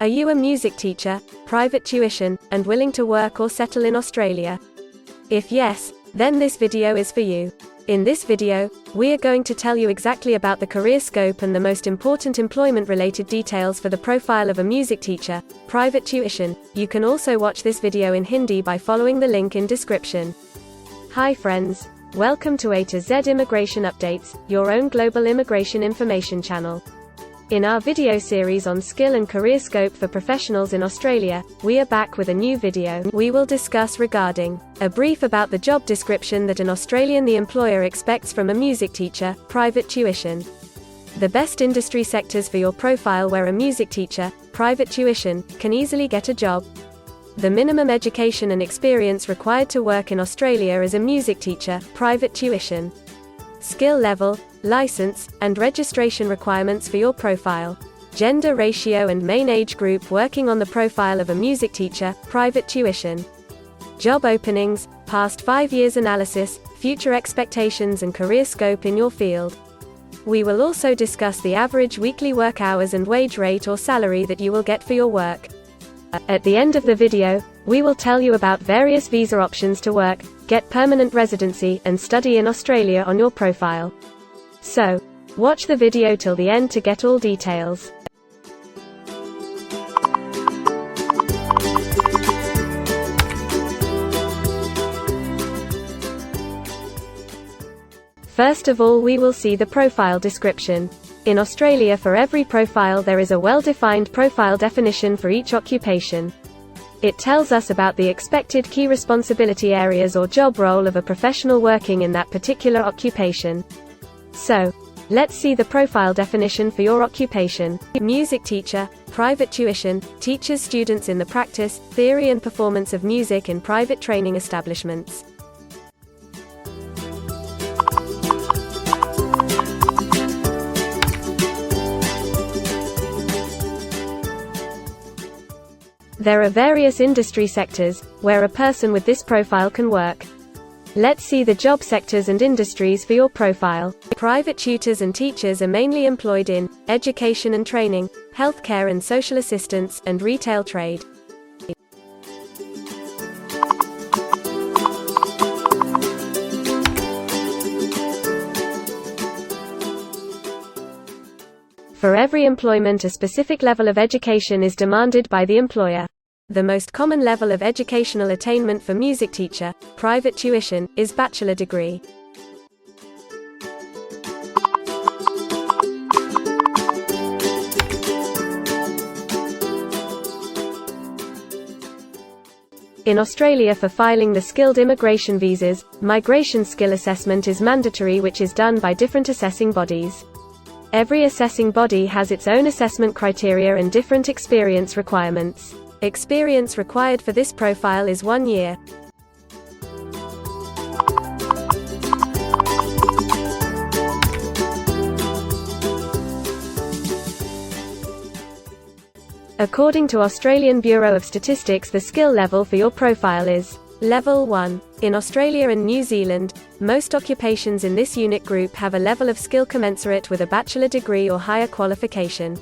Are you a music teacher, private tuition, and willing to work or settle in Australia? If yes, then this video is for you. In this video, we are going to tell you exactly about the career scope and the most important employment-related details for the profile of a music teacher, private tuition. You can also watch this video in Hindi by following the link in description. Hi friends, welcome to A to Z Immigration Updates, your own global immigration information channel. In our video series on skill and career scope for professionals in Australia, we are back with a new video. We will discuss regarding a brief about the job description that an Australian the employer expects from a music teacher, private tuition. The best industry sectors for your profile where a music teacher, private tuition, can easily get a job. The minimum education and experience required to work in Australia as a music teacher, private tuition. Skill level, license, and registration requirements for your profile. Gender ratio and main age group working on the profile of a music teacher, private tuition. Job openings, past 5 years analysis, future expectations and career scope in your field. We will also discuss the average weekly work hours and wage rate or salary that you will get for your work. At the end of the video, we will tell you about various visa options to work, get permanent residency, and study in Australia on your profile. So, watch the video till the end to get all details. First of all, we will see the profile description. In Australia, for every profile there is a well-defined profile definition for each occupation. It tells us about the expected key responsibility areas or job role of a professional working in that particular occupation. So, let's see the profile definition for your occupation. Music teacher, private tuition, teaches students in the practice, theory and performance of music in private training establishments. There are various industry sectors where a person with this profile can work. Let's see the job sectors and industries for your profile. Private tutors and teachers are mainly employed in education and training, healthcare and social assistance, and retail trade. For every employment, a specific level of education is demanded by the employer. The most common level of educational attainment for music teacher, private tuition, is bachelor degree. In Australia, for filing the skilled immigration visas, migration skill assessment is mandatory, which is done by different assessing bodies. Every assessing body has its own assessment criteria and different experience requirements. Experience required for this profile is 1 year. According to Australian Bureau of Statistics, the skill level for your profile is Level 1. In Australia and New Zealand, most occupations in this unit group have a level of skill commensurate with a bachelor degree or higher qualification.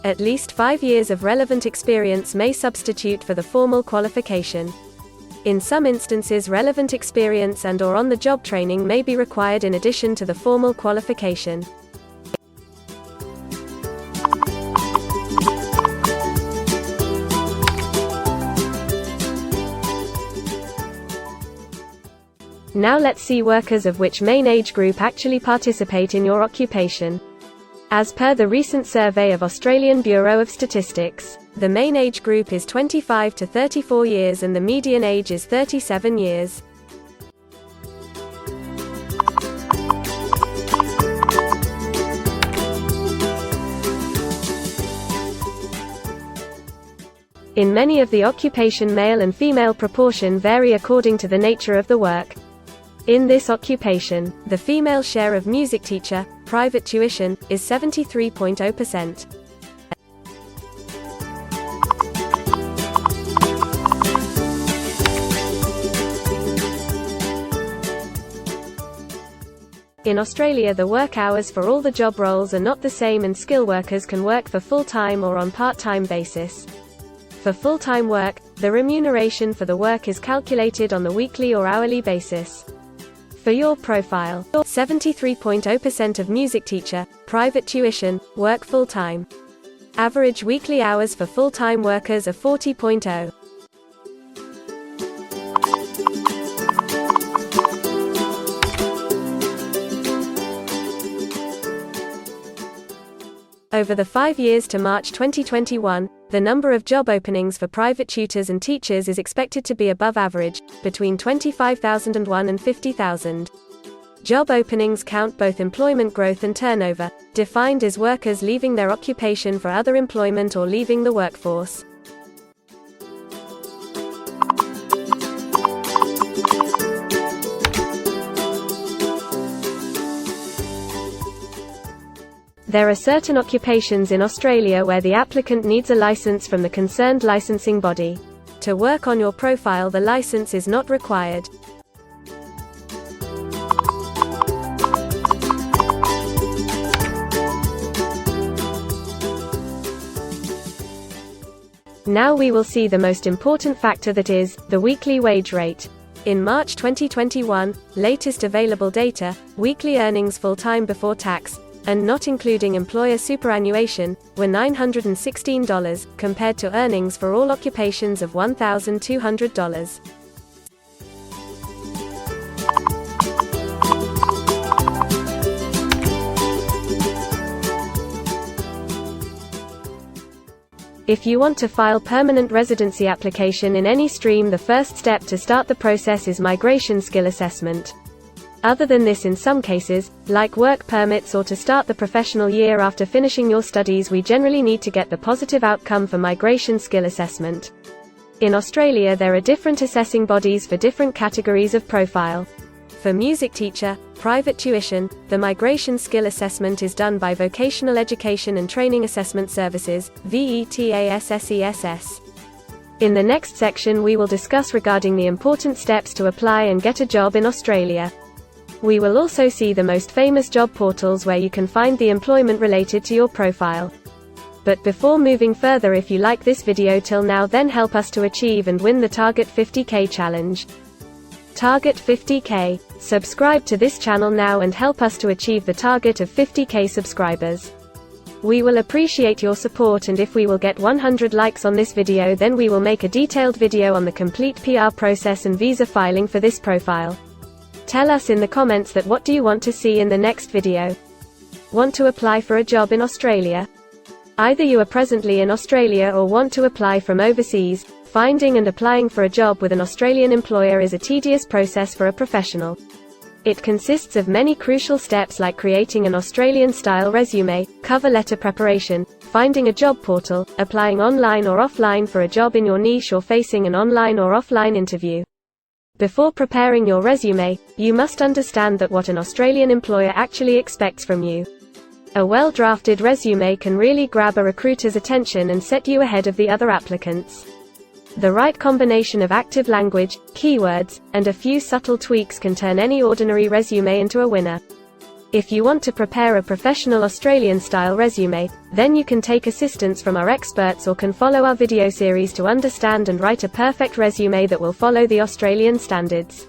At least 5 years of relevant experience may substitute for the formal qualification. In some instances, relevant experience and/or on-the-job training may be required in addition to the formal qualification. Now let's see workers of which main age group actually participate in your occupation. As per the recent survey of Australian Bureau of Statistics, the main age group is 25 to 34 years and the median age is 37 years. In many of the occupation, male and female proportion vary according to the nature of the work. In this occupation, the female share of music teacher, private tuition, is 73.0%. In Australia, the work hours for all the job roles are not the same, and skill workers can work for full-time or on part-time basis. For full-time work, the remuneration for the work is calculated on the weekly or hourly basis. For your profile, 73.0% of music teacher, private tuition, work full-time. Average weekly hours for full-time workers are 40.0. Over the 5 years to March 2021, the number of job openings for private tutors and teachers is expected to be above average, between 25,001 and 50,000. Job openings count both employment growth and turnover, defined as workers leaving their occupation for other employment or leaving the workforce. There are certain occupations in Australia where the applicant needs a license from the concerned licensing body. To work on your profile, the license is not required. Now we will see the most important factor, that is, the weekly wage rate. In March 2021, latest available data, weekly earnings full-time before tax, and not including employer superannuation, were $916, compared to earnings for all occupations of $1,200. If you want to file permanent residency application in any stream, the first step to start the process is migration skill assessment. Other than this, in some cases, like work permits or to start the professional year after finishing your studies, we generally need to get the positive outcome for migration skill assessment. In Australia, there are different assessing bodies for different categories of profile. For music teacher, private tuition, the migration skill assessment is done by Vocational Education and Training Assessment Services, VETASSESS. In the next section, we will discuss regarding the important steps to apply and get a job in Australia. We will also see the most famous job portals where you can find the employment related to your profile. But before moving further, if you like this video till now, then help us to achieve and win the Target 50K challenge. Target 50K. Subscribe to this channel now and help us to achieve the target of 50K subscribers. We will appreciate your support, and if we will get 100 likes on this video, then we will make a detailed video on the complete PR process and visa filing for this profile. Tell us in the comments that what do you want to see in the next video. Want to apply for a job in Australia? Either you are presently in Australia or want to apply from overseas. Finding and applying for a job with an Australian employer is a tedious process for a professional. It consists of many crucial steps like creating an Australian-style resume, cover letter preparation, finding a job portal, applying online or offline for a job in your niche, or facing an online or offline interview. Before preparing your resume, you must understand that what an Australian employer actually expects from you. A well-drafted resume can really grab a recruiter's attention and set you ahead of the other applicants. The right combination of active language, keywords, and a few subtle tweaks can turn any ordinary resume into a winner. If you want to prepare a professional Australian-style resume, then you can take assistance from our experts or can follow our video series to understand and write a perfect resume that will follow the Australian standards.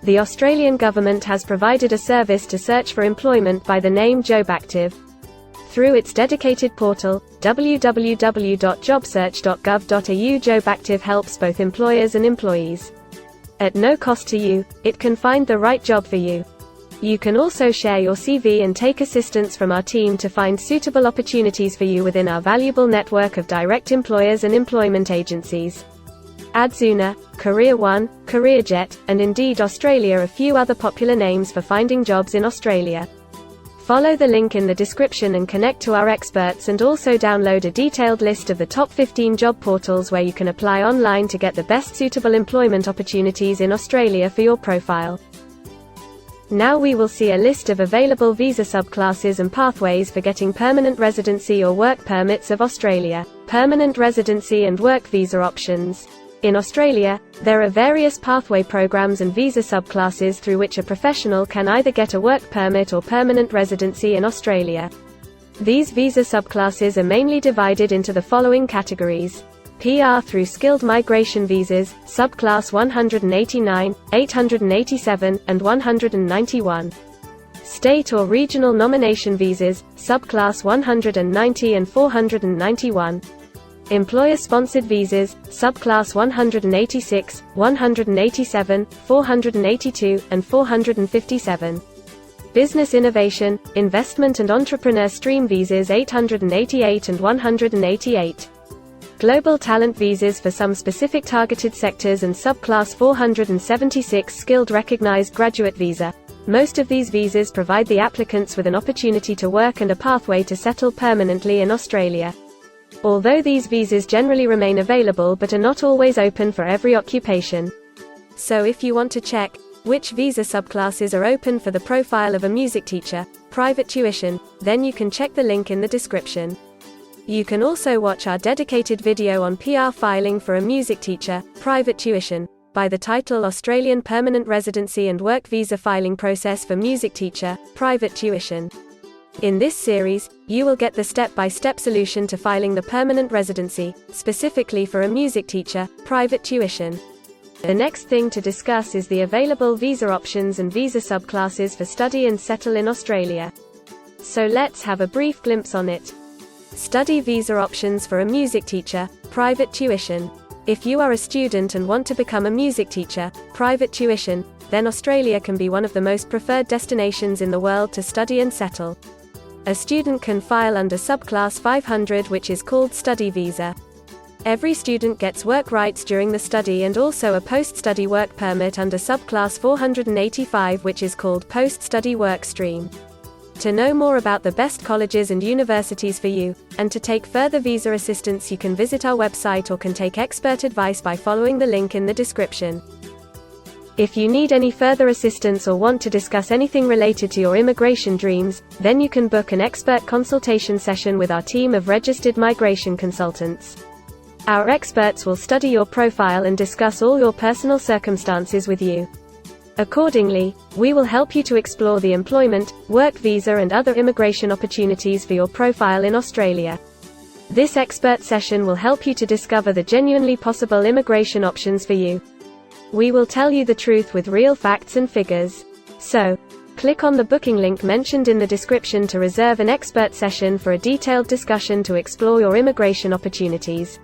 The Australian government has provided a service to search for employment by the name JobActive. Through its dedicated portal, www.jobsearch.gov.au, JobActive helps both employers and employees. At no cost to you, it can find the right job for you. You can also share your CV and take assistance from our team to find suitable opportunities for you within our valuable network of direct employers and employment agencies. Adzuna, Career One, CareerJet, and Indeed Australia are a few other popular names for finding jobs in Australia. Follow the link in the description and connect to our experts, and also download a detailed list of the top 15 job portals where you can apply online to get the best suitable employment opportunities in Australia for your profile. Now we will see a list of available visa subclasses and pathways for getting permanent residency or work permits of Australia. Permanent residency and work visa options. In Australia, there are various pathway programs and visa subclasses through which a professional can either get a work permit or permanent residency in Australia. These visa subclasses are mainly divided into the following categories: PR through skilled migration visas, subclass 189, 887, and 191. State or regional nomination visas, subclass 190 and 491. Employer-sponsored visas, subclass 186, 187, 482, and 457. Business innovation, investment and entrepreneur stream visas 888 and 188. Global talent visas for some specific targeted sectors and subclass 476 skilled recognized graduate visa. Most of these visas provide the applicants with an opportunity to work and a pathway to settle permanently in Australia. Although these visas generally remain available but are not always open for every occupation. So if you want to check which visa subclasses are open for the profile of a music teacher, private tuition, then you can check the link in the description. You can also watch our dedicated video on PR filing for a music teacher, private tuition, by the title Australian Permanent Residency and Work Visa Filing Process for Music Teacher, Private Tuition. In this series, you will get the step-by-step solution to filing the permanent residency, specifically for a music teacher, private tuition. The next thing to discuss is the available visa options and visa subclasses for study and settle in Australia. So let's have a brief glimpse on it. Study visa options for a music teacher, private tuition. If you are a student and want to become a music teacher, private tuition, then Australia can be one of the most preferred destinations in the world to study and settle. A student can file under subclass 500, which is called study visa. Every student gets work rights during the study and also a post-study work permit under subclass 485, which is called post-study work stream. To know more about the best colleges and universities for you, and to take further visa assistance, you can visit our website or can take expert advice by following the link in the description. If you need any further assistance or want to discuss anything related to your immigration dreams, then you can book an expert consultation session with our team of registered migration consultants. Our experts will study your profile and discuss all your personal circumstances with you. Accordingly, we will help you to explore the employment, work visa and other immigration opportunities for your profile in Australia. This expert session will help you to discover the genuinely possible immigration options for you. We will tell you the truth with real facts and figures. So, click on the booking link mentioned in the description to reserve an expert session for a detailed discussion to explore your immigration opportunities.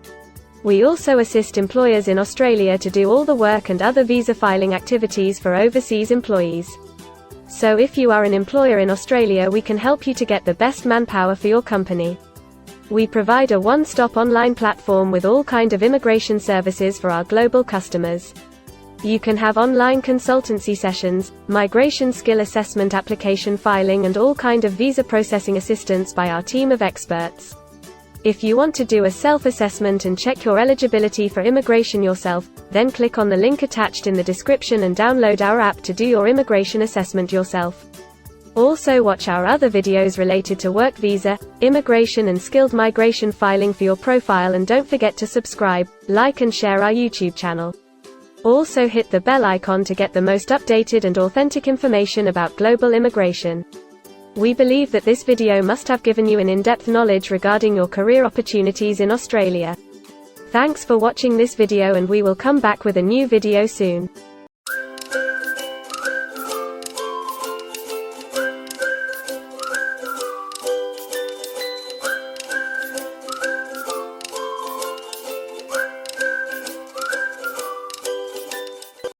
We also assist employers in Australia to do all the work and other visa filing activities for overseas employees. So if you are an employer in Australia, we can help you to get the best manpower for your company. We provide a one-stop online platform with all kind of immigration services for our global customers. You can have online consultancy sessions, migration skill assessment, application filing and all kind of visa processing assistance by our team of experts. If you want to do a self-assessment and check your eligibility for immigration yourself, then click on the link attached in the description and download our app to do your immigration assessment yourself. Also watch our other videos related to work visa, immigration and skilled migration filing for your profile, and don't forget to subscribe, like and share our YouTube channel. Also hit the bell icon to get the most updated and authentic information about global immigration. We believe that this video must have given you an in-depth knowledge regarding your career opportunities in Australia. Thanks for watching this video, and we will come back with a new video soon.